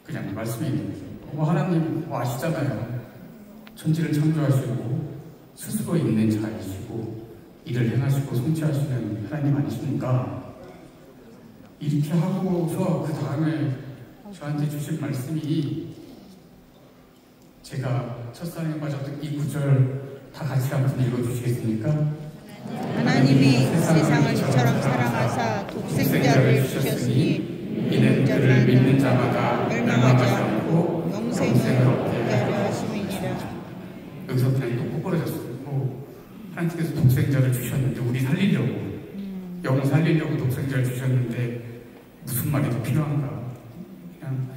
그냥 말씀이 있는 거죠. 하나님 아시잖아요. 천지를 창조하시고 스스로 있는 자이시고 일을 행하시고 성취하시는 하나님 아니십니까? 이렇게 하고서 그 다음에 저한테 주신 말씀이, 제가 첫사랑에 빠졌던 이 구절 다 같이 한번 읽어주시겠습니까? 하나님이 세상을 이처럼 사랑하사 독생자를 주셨으니 이는 그를 믿는 자마다 멸망하지 않고 영생을 얻게 하려 하심이니라. 여기서 그냥 또 꼬꾸러졌어요. 하나님께서 독생자를 주셨는데 우리 살리려고, 영을 살리려고 독생자를 주셨는데 무슨 말이 더 필요한가? 그냥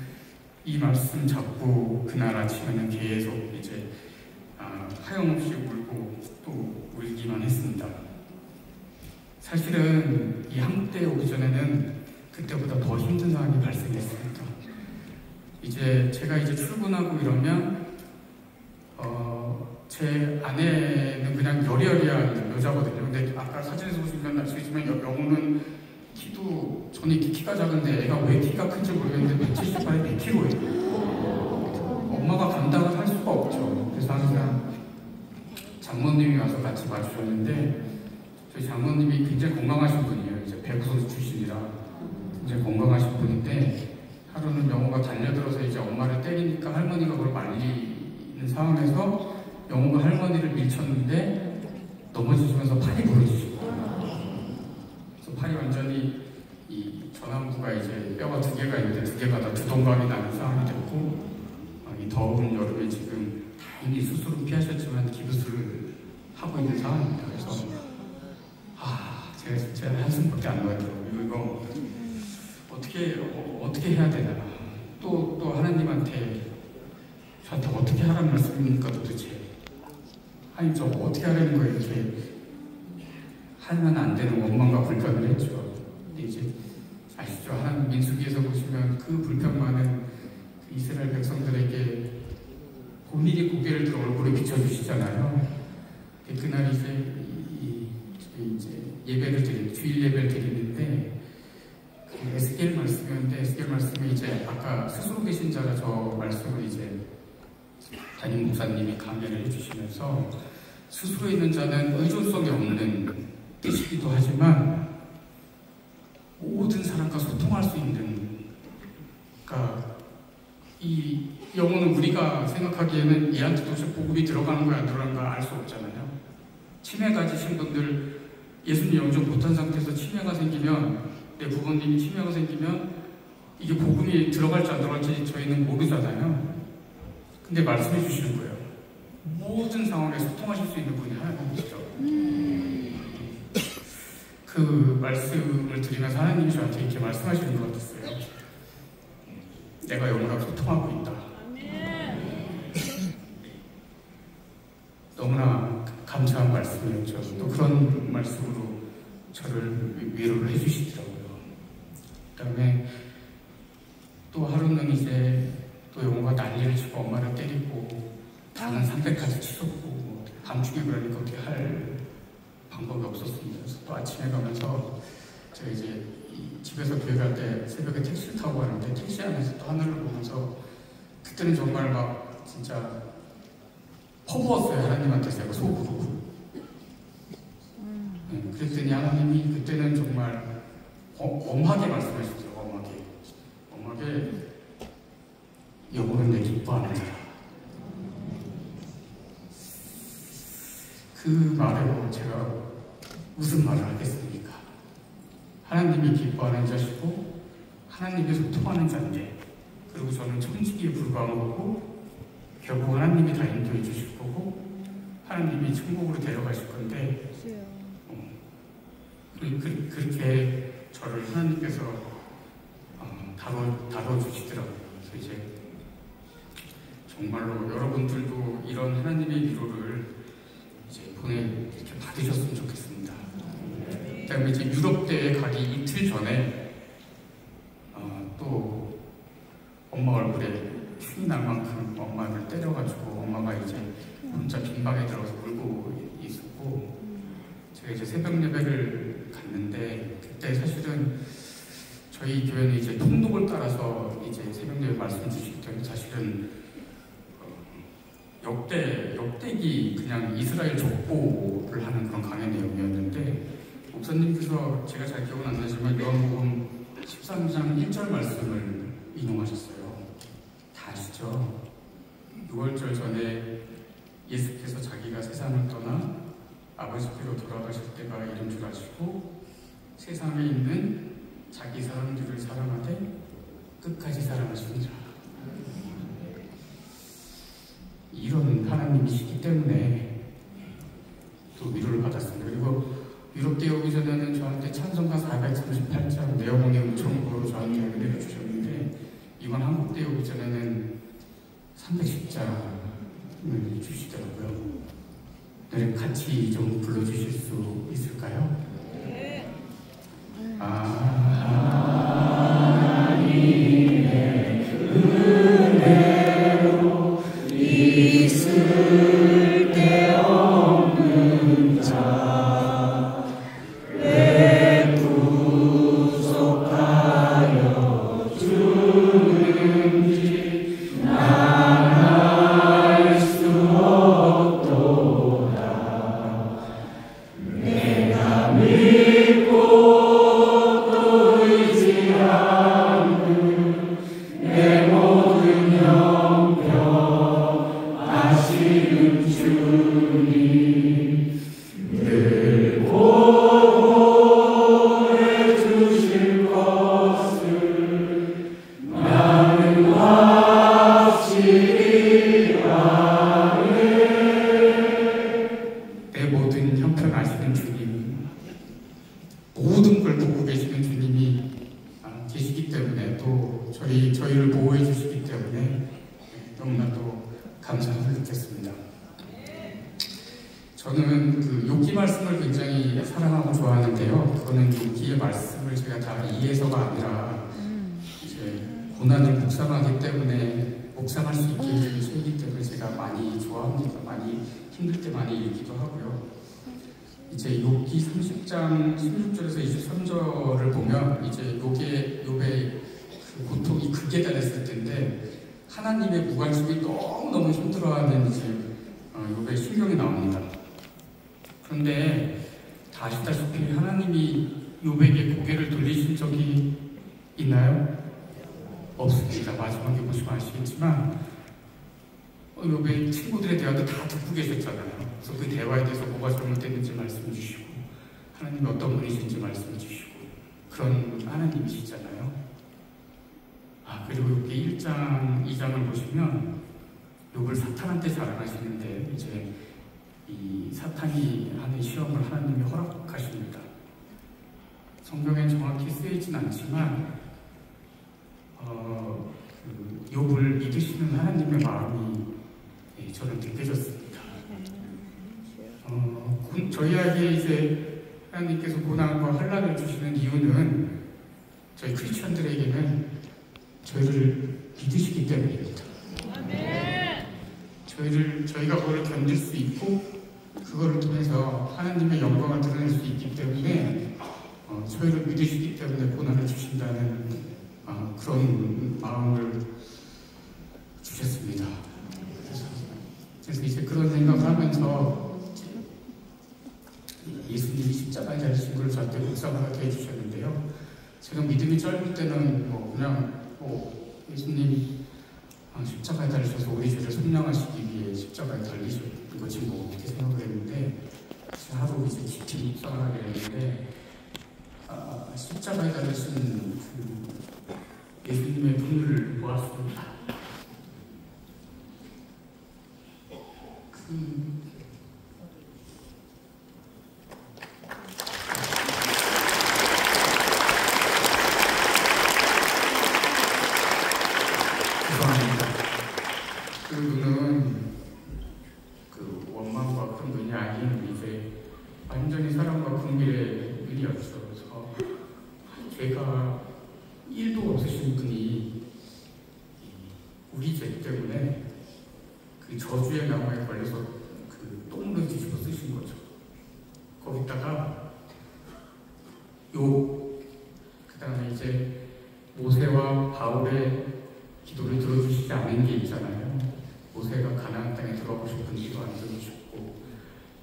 이 말씀 잡고 그날 아침에는 계속 이제 하염없이 울고 또 울기만 했습니다. 사실은 이 한국대에 오기 전에는 그때보다 더 힘든 상황이 발생했습니다. 제가 이제 출근하고 이러면 제 아내는 그냥 여리여리한 여자거든요. 근데 아까 사진에서 보시면 아시겠지만 영호는 저는 이렇게 키가 작은데 애가 왜 키가 큰지 모르겠는데 178에 100kg예요. 엄마가 감당을 할 수가 없죠. 그래서 항상 장모님이 와서 같이 봐주셨는데, 저희 장모님이 굉장히 건강하신 분이에요. 이제 배구 선수 출신이라 굉장히 건강하신 분인데, 하루는 영호가 달려들어서 이제 엄마를 때리니까 할머니가 그걸 말리는 상황에서 영호가 할머니를 밀쳤는데 넘어지시면서 팔이 부러지시고, 그래서 팔이 완전히 이 전완부가 이제 뼈가 2개가 있는데 2개가 다 두동강이 나는 상황이 됐고, 이 더운 여름에 지금 다행히 수술은 피하셨지만 기부술을 하고 있는 상황입니다. 그래서 제가 진짜 한숨밖에 안 나더라고요. 이거 어떻게 해야 되나, 또 하나님한테 저한테 어떻게 하라는 말씀입니까 도대체? 아니 저 어떻게 하라는 거예요? 이렇게 하면 안 되는 원망과 불평을 했죠. 근데 이제 아시죠? 하나님 민수기에서 보시면 그 불평 많은 이스라엘 백성들에게 본인이 고개를 들어 얼굴에 비춰주시잖아요. 그날 이제 예배를 주일 예배를 드리는데, 에스겔 말씀이었는데, 에스겔 말씀이 이제 아까 스스로 계신 자라 저 말씀을 이제 담임 목사님이 강연을 해주시면서, 스스로 있는 자는 의존성이 없는 뜻이기도 하지만 모든 사람과 소통할 수 있는, 그러니까 이 영혼은 우리가 생각하기에는 얘한테 도대체 복음이 들어가는 거야 안 들어가는 거야 알 수 없잖아요. 치매 가지신 분들, 예수님 영접 못한 상태에서 치매가 생기면, 내 부모님이 치매가 생기면 이게 복음이 들어갈지 안 들어갈지 저희는 모르잖아요. 근데 말씀해 주시는 거예요. 모든 상황에 소통하실 수 있는 분이 하나님이시죠. 그 말씀을 드리면서 하나님이 저한테 이렇게 말씀하시는 것 같았어요. 내가 영혼과 소통하고 있다. 너무나 감사한 말씀이었죠. 또 그런 말씀으로 저를 위로를 해주시더라고요. 그 다음에 또 하루는 이제 또 영호가 난리를 치고 엄마를 때리고 다른 300까지 치솟고, 밤중에 그러니까 어떻게 할 방법이 없었습니다. 그래서 또 아침에 가면서 제가 이제 집에서 교회 갈 때 새벽에 택시를 타고 가는데, 택시 안에서 또 하늘을 보면서 그때는 정말 막 진짜 퍼부었어요. 하나님한테 제가 속으로. 그랬더니 하나님이 그때는 정말 엄하게 말씀하셨어요. 엄하게 여보는 내 기뻐하는 자라. 그 말에 제가 무슨 말을 하겠습니까? 하나님이 기뻐하는 자시고 하나님이 소통하는 자인데, 그리고 저는 천직에 불과한 거고 결국 하나님이 다 인도해 주실 거고 하나님이 천국으로 데려가실 건데, 그렇게 저를 하나님께서 다뤄주시더라고요. 그래서 이제 정말로 여러분들도 이런 하나님의 위로를 이제 이렇게 받으셨으면 좋겠습니다. 그다음에 이제 유럽대에 가기 이틀 전에 또 엄마 얼굴에 흉이 날 만큼 엄마를 때려가지고 엄마가 이제 혼자 빈방에 들어가서 울고 있었고, 제가 이제 새벽 예배를 갔는데, 그때 사실은 저희 교회는 이제 통독을 따라서 이제 새벽 예배 말씀 주시기 때문에 사실은 역대기 그냥 이스라엘 족보를 하는 그런 강의 내용이었는데 목사님께서 제가 잘 기억은 안 나지만 요한복음 13장 1절 말씀을 인용하셨어요. 다 아시죠? 6월절 전에 예수께서 자기가 세상을 떠나 아버지께로 돌아가실 때가 이른 줄 아시고 세상에 있는 자기 사람들을 사랑하되 끝까지 사랑하시니라. 이런 하나님이시기 때문에 또 위로를 받았습니다. 그리고 유럽대 오기 전에는 저한테 찬송가 438장 내어몽의 음성으로 저한테 은혜를 주셨는데 이번 한국대 오기 전에는 310장을 주시더라고요. 네, 같이 좀 불러주실 수 있을까요? 하나님의 은혜로 있을 데 없는 자 왜 구속하여 주는지 난 알 수 없도다. 내가 믿고 또 의지하는 내 모든 형편 아시는 주님 늘 보호해 주실 것을 나는 확실히 아네. 내 모든 형편 아시는 주님, 모든 걸 보고 계시는 주님이 계시기 때문에 또 저희를 보호해 주시기 때문에 너무나도 감사함을 느꼈습니다. 저는 그 욥기 말씀을 굉장히 사랑하고 좋아하는데요. 그거는 욥기의 말씀을 제가 다 이해해서가 아니라 이제 고난을 묵상하기 때문에 묵상할 수 있게 해주는 책이기 때문에 제가 많이 좋아합니다. 많이 힘들 때 많이 읽기도 하고요. 이제 욥기 30장 16절에서 23절을 보면 이제 욥의 그 고통이 극에 달했을 텐데 하나님의 무관심이 너무너무 힘들어하는 이제 욥의 심경이 나옵니다. 그런데 다 아시다시피 하나님이 욥에게 고개를 돌리신 적이 있나요? 없습니다. 마지막에 보시면 아시겠지만 욥의 친구들의 대화도 다 듣고 계셨잖아요. 그래서 그 대화에 대해서 뭐가 잘못됐는지 말씀해 주시고 하나님이 어떤 분이신지 말씀해 주시고 그런 하나님이시잖아요. 그리고 여기 1장, 2장을 보시면 욥을 사탄한테 자랑하시는데 이제 이 사탄이 하는 시험을 하나님이 허락하십니다. 성경엔 정확히 쓰이진 않지만 욥을 믿으시는 하나님의 마음이 저는 느껴졌습니다. 저희에게 이제 하나님께서 고난과 환난을 주시는 이유는 저희 크리스천들에게는 저희를 믿으시기 때문입니다. 저희가 그걸 견딜 수 있고 그거를 통해서 하나님의 영광을 드러낼 수 있기 때문에 저희를 믿으시기 때문에 고난을 주신다는 그런 마음을 주셨습니다. 그래서 이제 그런 생각을 하면서 예수님이 십자가에 달리신 걸 저한테 묵상하게 해주셨는데요. 제가 믿음이 짧을 때는 그냥 예수님이 십자가에 달리셔서 우리 죄를 속량하시기 위해 십자가에 달리신 거지 이렇게 생각을 했는데 하루 이제 깊이 묵상을 하게 됐는데 십자가에 달리신 그 예수님의 분을 보았습니다. 죄송합니다. 그 눈은 그 원망과 그런 눈이 아닌 이제 완전히 사랑과 긍휼의 눈이었죠. 그래서 죄가 1도 없으신 분이 우리 죄 때문에 그 저주의 나무에 걸려서 그 똥으로 뒤집어 쓰신 거죠. 거기다가 그 다음에 이제 모세와 바울의 기도를 들어주시지 않은 게 있잖아요. 모세가 가나안 땅에 들어가고 싶은 기도 안 들어주셨고,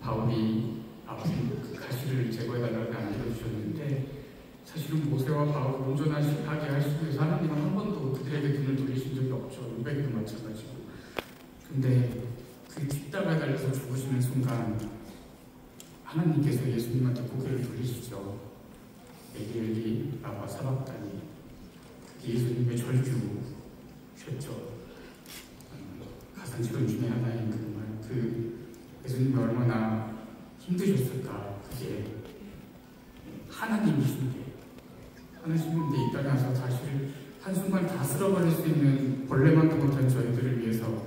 바울이 아픈 그 가시를 제거해달라고 안 들어주셨는데, 사실은 모세와 바울을 온전하게 하시기 위해서 하나님은 한 번도 그들에게 등을 돌리신 적이 없죠. 율법에도 마찬가지고. 근데 그 십자가에 달려서 죽으시는 순간 하나님께서 예수님한테 고개를 돌리시죠. 엘리 라마 사박다니. 그게 예수님의 절규셨죠. 가산지론 중에 하나인 그 말, 예수님이 얼마나 힘드셨을까. 그게 하나님이신데 이 땅에 와서 사실 한순간 다 쓸어버릴 수 있는 벌레만도 못한 저희들을 위해서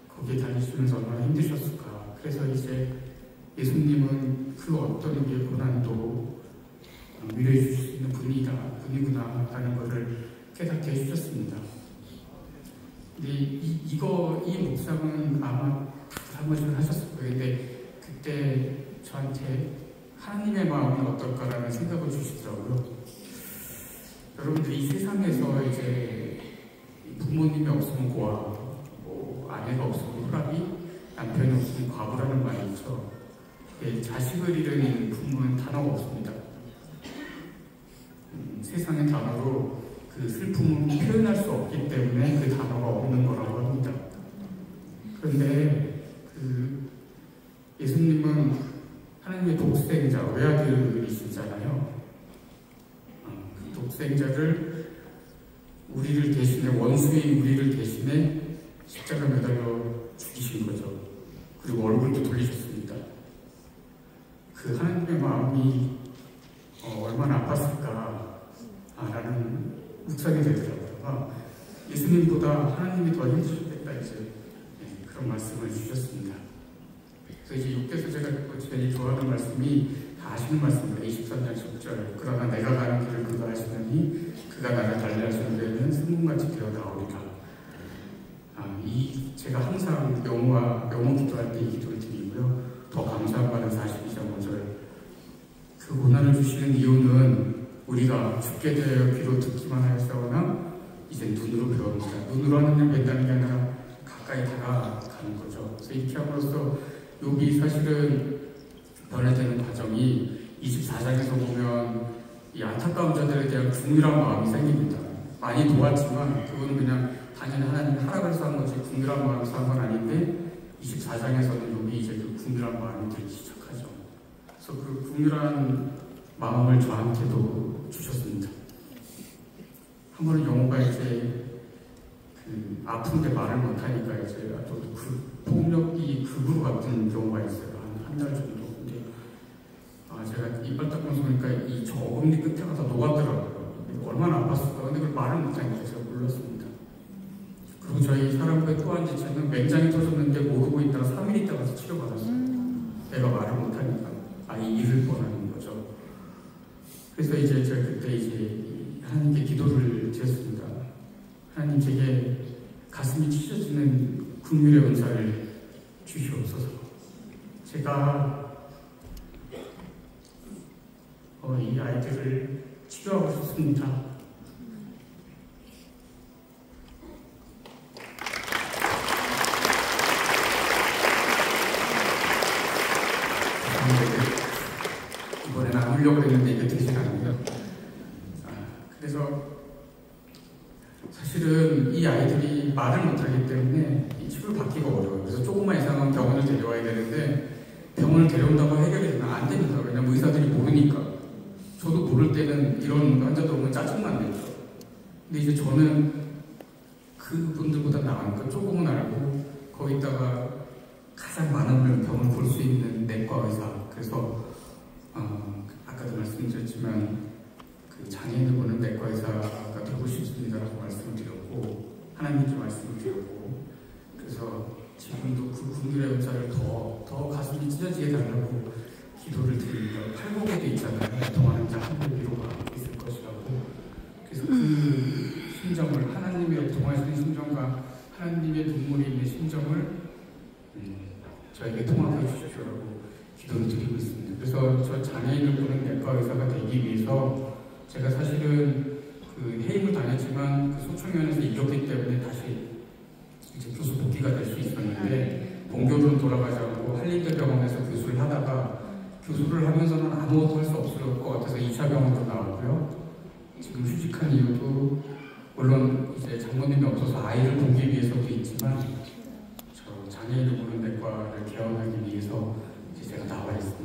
거기에 달리시면서 얼마나 힘드셨을까. 그래서 이제 예수님은 그 어떤 우리의 고난도 위로해 주실 수 있는 분이구나 라는 것을 깨닫게 해주셨습니다. 근데 이 묵상은 아마 한 번씩은 하셨을 거예요. 근데 그때 저한테 하나님의 마음은 어떨까라는 생각을 주시더라고요. 여러분들 이 세상에서 이제 부모님이 없으면 고아, 아내가 없으면 호라비, 남편이 없으면 과부라는 말이 있죠. 자식을 잃은 부모는 단어가 없습니다. 세상의 단어로 그 슬픔을 표현할 수 없기 때문에 그 단어가 없는 거라고 합니다. 그런데 예수님은 하나님의 독생자, 외아들이시잖아요. 그 독생자를 우리를 대신해, 원수인 우리를 대신해 십자가 매달려 죽이신 거죠. 그리고 얼굴도 돌리셨습니다. 그 하나님의 마음이 얼마나 아팠을까라는 묵상이 되더라고요. 예수님보다 하나님이 더 힘드셨겠다 이제 그런 말씀을 주셨습니다. 그래서 이제 6대에서 제가 제일 좋아하는 말씀이 다 아시는 말씀입니다. 23장 10절. 그러나 내가 가는 길을 그가 아시느니 그가 나를 달리하시는 데는 승문같이 되어 나오리라. 제가 항상 영어 기도할 때 이 기도를 드리고요. 더 감사한 바는 42장 5절. 그 고난을 주시는 이유는 우리가 죽게 되어 귀로 듣기만 하였사오나 이제 눈으로 배웁니다. 눈으로 하나님을 뵌다는 게 아니라 가까이 다가가는 거죠. 그래서 이렇게 함으로써 욥이 사실은 변화되는 과정이 24장에서 보면 이 안타까운 자들에 대한 궁휼한 마음이 생깁니다. 많이 도왔지만 그거는 그냥 당연히 하나님 하락을 한 거지 궁휼한 마음에서 한 건 아닌데 24장에서는 욥이 이제 그 궁휼한 마음이 들기 시작하죠. 그래서 그 궁휼한 마음을 저한테도 주셨습니다. 한 번은 영호가 이제 아픈데 말을 못하니까 이제 또 폭력이 극으로 갔던 경우가 있어요. 한 달 정도. 근데 제가 이빨 닦으면서 보니까 이 저금니 끝에 가서 녹았더라고요. 얼마나 아팠을까. 근데 그걸 말을 못하니까 제가 몰랐습니다. 그리고 저희 사람과의 또 한 지체는 맹장이 터졌는데 모르고 있다가 3일 있다가 가서 치료받았어요. 내가 말을 못하니까. 아이 잃을 뻔하는 거죠. 그래서 이제 제가 그때 이제 하나님께 기도를 드렸습니다. 하나님 제게 가슴이 찢어지는 긍휼의 은사를 주시옵소서. 제가 이 아이들을 치료하고 싶습니다. 이번에는 안 울려고 했는데 이게 되지 않아요. 그래서 사실은 이 아이들이 말을 못하기 때문에 이 치료를 받기가 어려워요. 그래서 조금만 이상한 병원을 데려와야 되는데 병원을 데려온다고 해결이 되면 안 됩니다. 왜냐면 의사들이 모르니까. 저도 모를 때는 이런 환자들 오면 짜증만 내죠. 근데 이제 저는 그분들보다 나으니까 조금은 알고 거기다가 가장 많은 병을 볼 수 있는 내과 의사. 그래서 아까도 말씀드렸지만 그 장애인을 보는 내과 의사가 되고 싶습니다라고 말씀을 드렸고 하나님께 말씀을 드렸고 그래서 지금도 그 긍휼의 은사를 더 가슴이 찢어지게 달라고 기도를 드립니다. 팔복에도 있잖아요. 동안은 자한의 위로가 있을 것이라고. 그래서 그 심정을 하나님의 동화하시는 심정과 하나님의 눈물이 있는 심정을 저에게 통합해 주십시오라고 기도를 드리고 있습니다. 그래서 저 장애인을 보는 내과 의사가 되기 위해서 제가 사실은 그 해임을 당했지만 그 소청위원회에서 이겼기 때문에 다시 이제 교수 복귀가 될 수 있었는데 본교로는 돌아가지 않고 한림대병원에서 교수를 하다가 교수를 하면서는 아무것도 할 수 없을 것 같아서 2차 병원으로 나왔고요. 지금 휴직한 이유도 물론 이제 장모님이 없어서 아이를 보기 위해서도 있지만 저 장애인을 보는 내과를 개원하기 위해서 이제 제가 나와 있습니다.